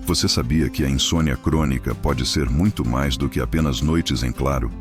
Você sabia que a insônia crônica pode ser muito mais do que apenas noites em claro?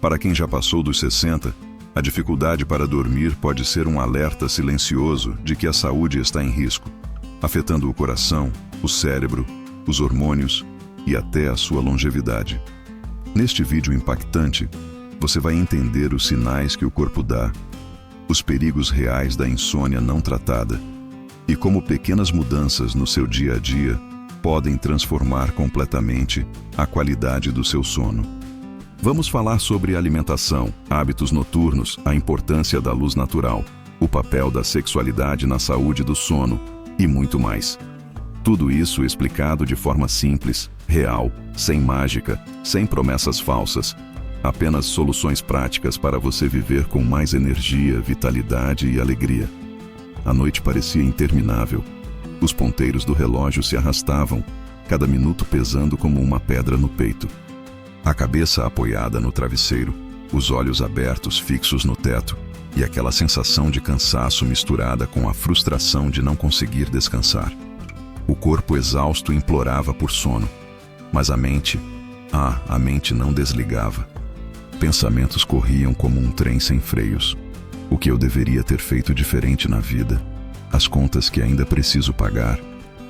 Para quem já passou dos 60, a dificuldade para dormir pode ser um alerta silencioso de que a saúde está em risco, afetando o coração, o cérebro, os hormônios e até a sua longevidade. Neste vídeo impactante, você vai entender os sinais que o corpo dá, os perigos reais da insônia não tratada e como pequenas mudanças no seu dia a dia podem transformar completamente a qualidade do seu sono. Vamos falar sobre alimentação, hábitos noturnos, a importância da luz natural, o papel da sexualidade na saúde do sono e muito mais. Tudo isso explicado de forma simples, real, sem mágica, sem promessas falsas, apenas soluções práticas para você viver com mais energia, vitalidade e alegria. A noite parecia interminável. Os ponteiros do relógio se arrastavam, cada minuto pesando como uma pedra no peito. A cabeça apoiada no travesseiro, os olhos abertos fixos no teto e aquela sensação de cansaço misturada com a frustração de não conseguir descansar. O corpo exausto implorava por sono, mas a mente não desligava. Pensamentos corriam como um trem sem freios. O que eu deveria ter feito diferente na vida? As contas que ainda preciso pagar,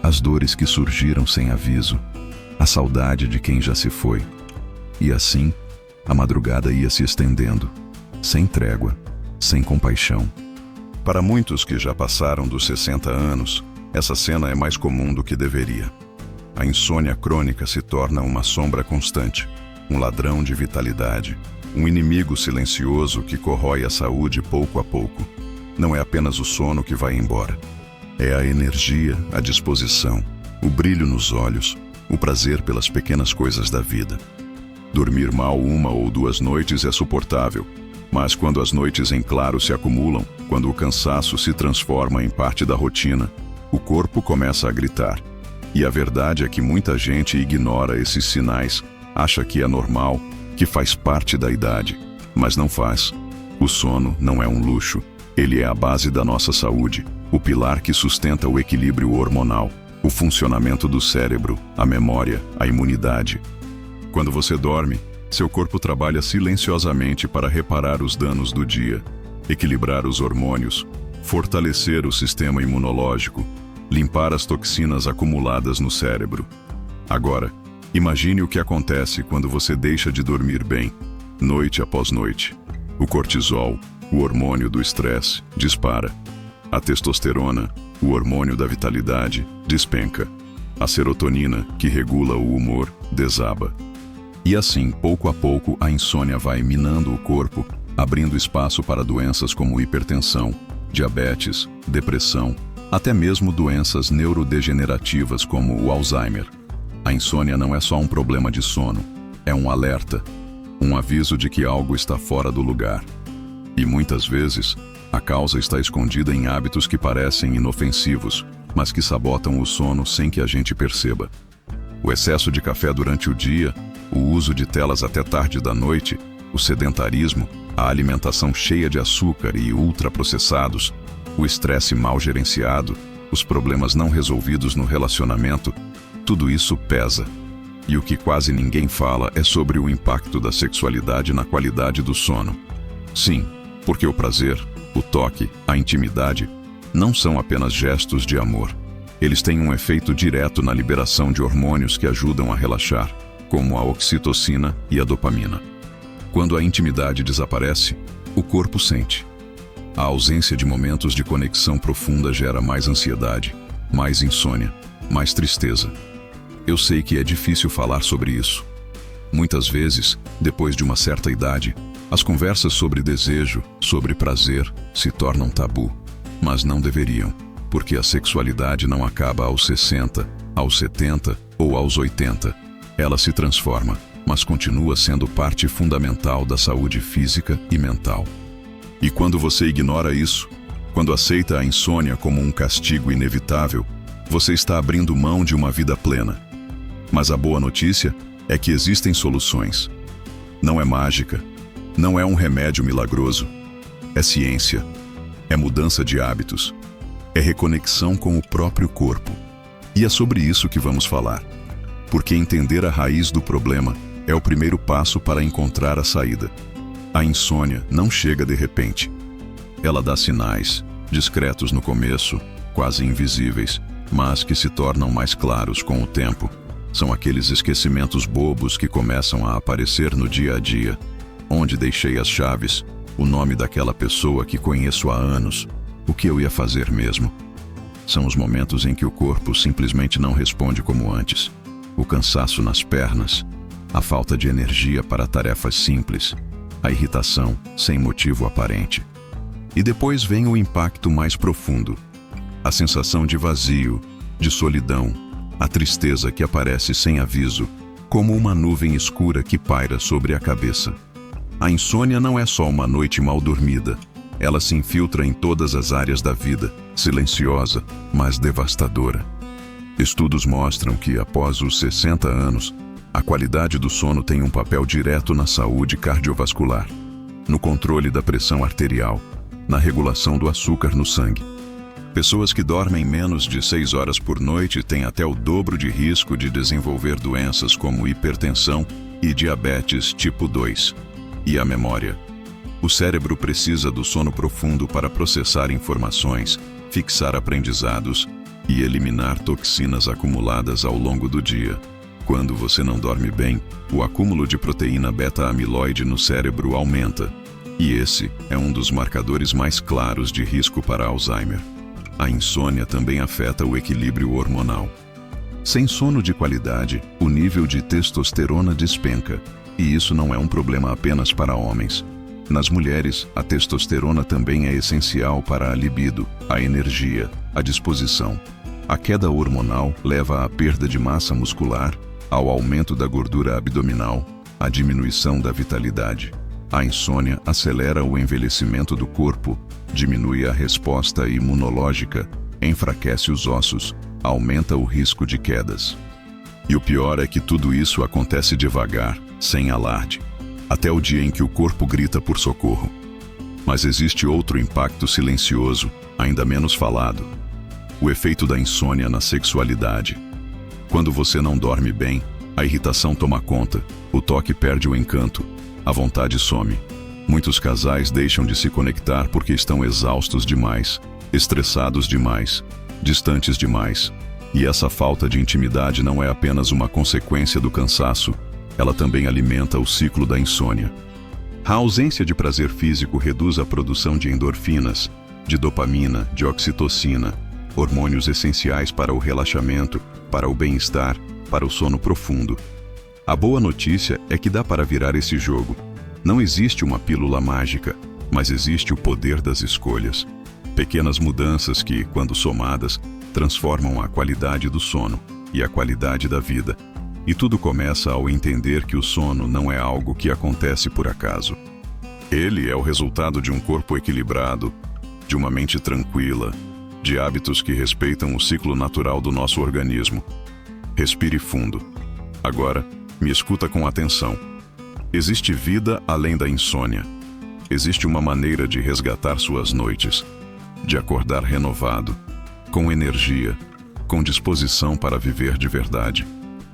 as dores que surgiram sem aviso, a saudade de quem já se foi. E assim, a madrugada ia se estendendo, sem trégua, sem compaixão. Para muitos que já passaram dos 60 anos, essa cena é mais comum do que deveria. A insônia crônica se torna uma sombra constante, um ladrão de vitalidade, um inimigo silencioso que corrói a saúde pouco a pouco. Não é apenas o sono que vai embora. É a energia, a disposição, o brilho nos olhos, o prazer pelas pequenas coisas da vida. Dormir mal 1 ou 2 noites é suportável, mas quando as noites em claro se acumulam, quando o cansaço se transforma em parte da rotina, o corpo começa a gritar. E a verdade é que muita gente ignora esses sinais, acha que é normal, que faz parte da idade, mas não faz. O sono não é um luxo. Ele é a base da nossa saúde, o pilar que sustenta o equilíbrio hormonal, o funcionamento do cérebro, a memória, a imunidade. Quando você dorme, seu corpo trabalha silenciosamente para reparar os danos do dia, equilibrar os hormônios, fortalecer o sistema imunológico, limpar as toxinas acumuladas no cérebro. Agora, imagine o que acontece quando você deixa de dormir bem, noite após noite. O cortisol, o hormônio do estresse, dispara. A testosterona, o hormônio da vitalidade, despenca. A serotonina, que regula o humor, desaba. E assim, pouco a pouco, a insônia vai minando o corpo, abrindo espaço para doenças como hipertensão, diabetes, depressão, até mesmo doenças neurodegenerativas como o Alzheimer. A insônia não é só um problema de sono, é um alerta, um aviso de que algo está fora do lugar. E muitas vezes, a causa está escondida em hábitos que parecem inofensivos, mas que sabotam o sono sem que a gente perceba. O excesso de café durante o dia, o uso de telas até tarde da noite, o sedentarismo, a alimentação cheia de açúcar e ultraprocessados, o estresse mal gerenciado, os problemas não resolvidos no relacionamento, tudo isso pesa. E o que quase ninguém fala é sobre o impacto da sexualidade na qualidade do sono. Sim, porque o prazer, o toque, a intimidade, não são apenas gestos de amor. Eles têm um efeito direto na liberação de hormônios que ajudam a relaxar, como a oxitocina e a dopamina. Quando a intimidade desaparece, o corpo sente. A ausência de momentos de conexão profunda gera mais ansiedade, mais insônia, mais tristeza. Eu sei que é difícil falar sobre isso. Muitas vezes, depois de uma certa idade, as conversas sobre desejo, sobre prazer, se tornam tabu. Mas não deveriam, porque a sexualidade não acaba aos 60, aos 70 ou aos 80. Ela se transforma, mas continua sendo parte fundamental da saúde física e mental. E quando você ignora isso, quando aceita a insônia como um castigo inevitável, você está abrindo mão de uma vida plena. Mas a boa notícia é que existem soluções. Não é mágica, não é um remédio milagroso. É ciência, é mudança de hábitos, é reconexão com o próprio corpo. E é sobre isso que vamos falar. Porque entender a raiz do problema é o primeiro passo para encontrar a saída. A insônia não chega de repente. Ela dá sinais, discretos no começo, quase invisíveis, mas que se tornam mais claros com o tempo. São aqueles esquecimentos bobos que começam a aparecer no dia a dia. Onde deixei as chaves, o nome daquela pessoa que conheço há anos, o que eu ia fazer mesmo. São os momentos em que o corpo simplesmente não responde como antes. O cansaço nas pernas, a falta de energia para tarefas simples, a irritação sem motivo aparente. E depois vem o impacto mais profundo. A sensação de vazio, de solidão, a tristeza que aparece sem aviso, como uma nuvem escura que paira sobre a cabeça. A insônia não é só uma noite mal dormida. Ela se infiltra em todas as áreas da vida, silenciosa, mas devastadora. Estudos mostram que, após os 60 anos, a qualidade do sono tem um papel direto na saúde cardiovascular, no controle da pressão arterial, na regulação do açúcar no sangue. Pessoas que dormem menos de 6 horas por noite têm até o dobro de risco de desenvolver doenças como hipertensão e diabetes tipo 2. E a memória. O cérebro precisa do sono profundo para processar informações, fixar aprendizados e eliminar toxinas acumuladas ao longo do dia. Quando você não dorme bem, o acúmulo de proteína beta-amiloide no cérebro aumenta. E esse é um dos marcadores mais claros de risco para Alzheimer. A insônia também afeta o equilíbrio hormonal. Sem sono de qualidade, o nível de testosterona despenca. E isso não é um problema apenas para homens. Nas mulheres, a testosterona também é essencial para a libido, a energia, a disposição. A queda hormonal leva à perda de massa muscular, ao aumento da gordura abdominal, à diminuição da vitalidade. A insônia acelera o envelhecimento do corpo, diminui a resposta imunológica, enfraquece os ossos, aumenta o risco de quedas. E o pior é que tudo isso acontece devagar, sem alarde, até o dia em que o corpo grita por socorro. Mas existe outro impacto silencioso, ainda menos falado: o efeito da insônia na sexualidade. Quando você não dorme bem, a irritação toma conta, o toque perde o encanto, a vontade some. Muitos casais deixam de se conectar porque estão exaustos demais, estressados demais, distantes demais. E essa falta de intimidade não é apenas uma consequência do cansaço, ela também alimenta o ciclo da insônia. A ausência de prazer físico reduz a produção de endorfinas, de dopamina, de oxitocina, hormônios essenciais para o relaxamento, para o bem-estar, para o sono profundo. A boa notícia é que dá para virar esse jogo. Não existe uma pílula mágica, mas existe o poder das escolhas. Pequenas mudanças que, quando somadas, transformam a qualidade do sono e a qualidade da vida. E tudo começa ao entender que o sono não é algo que acontece por acaso. Ele é o resultado de um corpo equilibrado, de uma mente tranquila, de hábitos que respeitam o ciclo natural do nosso organismo. Respire fundo. Agora, me escuta com atenção. Existe vida além da insônia. Existe uma maneira de resgatar suas noites, de acordar renovado, com energia, com disposição para viver de verdade.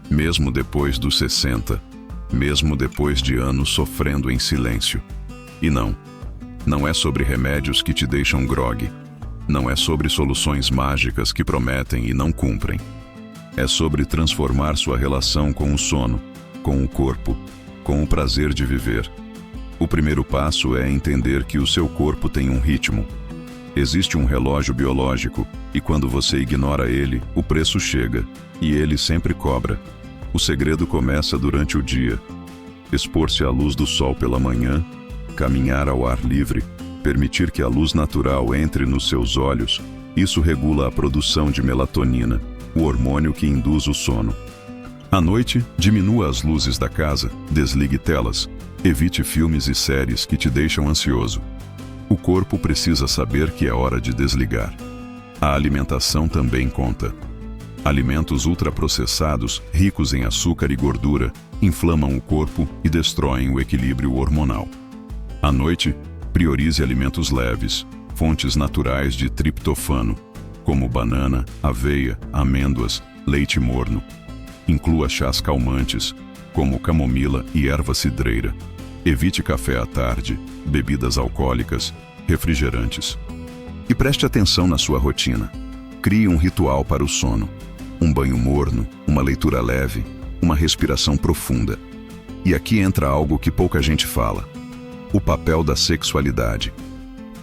Mesmo depois dos 60, mesmo depois de anos sofrendo em silêncio. E não é sobre remédios que te deixam grogue. Não é sobre soluções mágicas que prometem e não cumprem. É sobre transformar sua relação com o sono, com o corpo, com o prazer de viver. O primeiro passo é entender que o seu corpo tem um ritmo. Existe um relógio biológico, e quando você ignora ele, o preço chega, e ele sempre cobra. O segredo começa durante o dia. Expor-se à luz do sol pela manhã, caminhar ao ar livre, permitir que a luz natural entre nos seus olhos, isso regula a produção de melatonina, o hormônio que induz o sono. À noite, diminua as luzes da casa, desligue telas, evite filmes e séries que te deixam ansioso. O corpo precisa saber que é hora de desligar. A alimentação também conta. Alimentos ultraprocessados, ricos em açúcar e gordura, inflamam o corpo e destroem o equilíbrio hormonal. À noite, priorize alimentos leves, fontes naturais de triptofano, como banana, aveia, amêndoas, leite morno. Inclua chás calmantes, como camomila e erva cidreira. Evite café à tarde, bebidas alcoólicas, refrigerantes. E preste atenção na sua rotina. Crie um ritual para o sono. Um banho morno, uma leitura leve, uma respiração profunda. E aqui entra algo que pouca gente fala: o papel da sexualidade.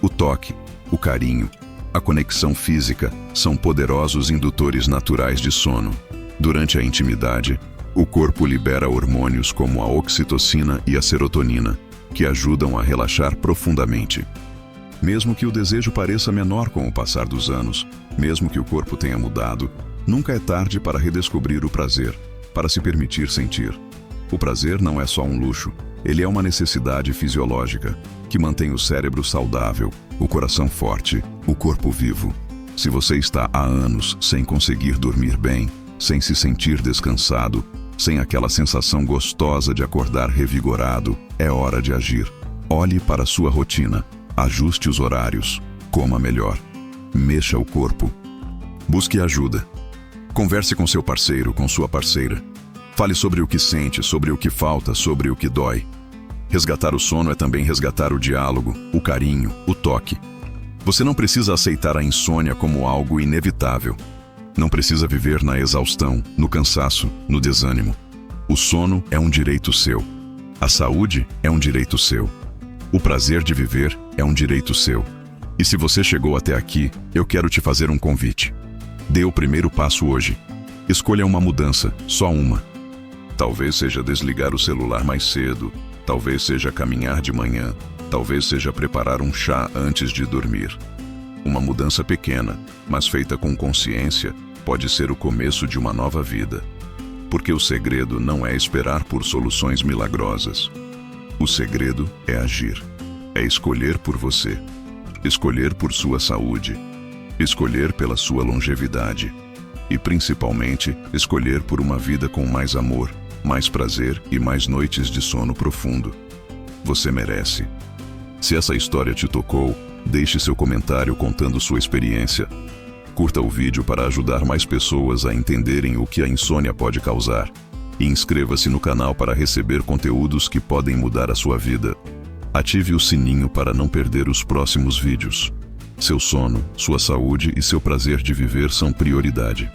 O toque, o carinho, a conexão física são poderosos indutores naturais de sono. Durante a intimidade, o corpo libera hormônios como a oxitocina e a serotonina, que ajudam a relaxar profundamente. Mesmo que o desejo pareça menor com o passar dos anos, mesmo que o corpo tenha mudado, nunca é tarde para redescobrir o prazer, para se permitir sentir. O prazer não é só um luxo, ele é uma necessidade fisiológica, que mantém o cérebro saudável, o coração forte, o corpo vivo. Se você está há anos sem conseguir dormir bem, sem se sentir descansado, sem aquela sensação gostosa de acordar revigorado, é hora de agir. Olhe para a sua rotina, ajuste os horários, coma melhor, mexa o corpo. Busque ajuda. Converse com seu parceiro, com sua parceira. Fale sobre o que sente, sobre o que falta, sobre o que dói. Resgatar o sono é também resgatar o diálogo, o carinho, o toque. Você não precisa aceitar a insônia como algo inevitável. Não precisa viver na exaustão, no cansaço, no desânimo. O sono é um direito seu. A saúde é um direito seu. O prazer de viver é um direito seu. E se você chegou até aqui, eu quero te fazer um convite. Dê o primeiro passo hoje. Escolha uma mudança, só uma. Talvez seja desligar o celular mais cedo, talvez seja caminhar de manhã, talvez seja preparar um chá antes de dormir. Uma mudança pequena, mas feita com consciência, pode ser o começo de uma nova vida. Porque o segredo não é esperar por soluções milagrosas. O segredo é agir. É escolher por você. Escolher por sua saúde. Escolher pela sua longevidade. E principalmente, escolher por uma vida com mais amor, mais prazer e mais noites de sono profundo. Você merece. Se essa história te tocou, deixe seu comentário contando sua experiência. Curta o vídeo para ajudar mais pessoas a entenderem o que a insônia pode causar. E inscreva-se no canal para receber conteúdos que podem mudar a sua vida. Ative o sininho para não perder os próximos vídeos. Seu sono, sua saúde e seu prazer de viver são prioridade.